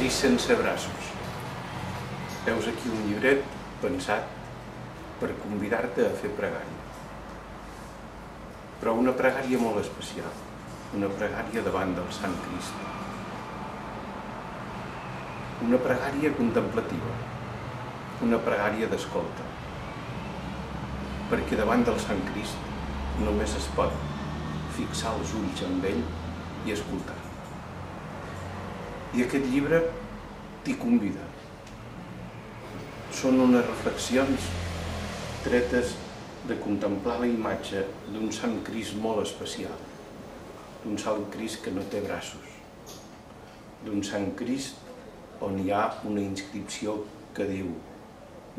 Crist sense braços. Veus aquí un llibret pensat per convidar-te a fer pregària. Però una pregària molt especial, una pregària davant del Sant Crist. Una pregària contemplativa, una pregària d'escolta. Perquè davant del Sant Crist només es pot fixar els ulls en ell i escoltar. I aquest llibre t'hi convida. Són unes reflexions tretes de contemplar la imatge d'un Sant Crist molt especial, d'un Sant Crist que no té braços, d'un Sant Crist on hi ha una inscripció que diu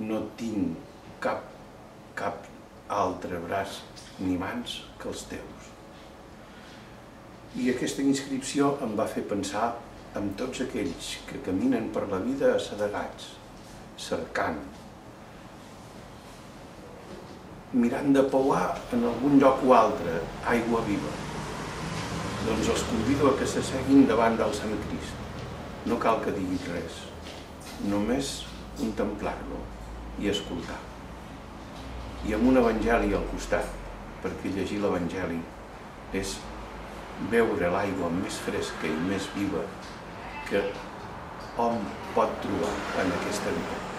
«No tinc cap altre braç ni mans que els teus». I aquesta inscripció em va fer pensar en tots aquells que caminen per la vida assedegats, cercant, mirant de pouar en algun lloc o altre aigua viva. Doncs els convido a que s'asseguin davant del Sant Crist. No cal que diguin res, només contemplar-lo i escoltar. I amb un evangeli al costat, perquè llegir l'evangeli és beure l'aigua més fresca i més viva que hom pot trobar en aquesta vida.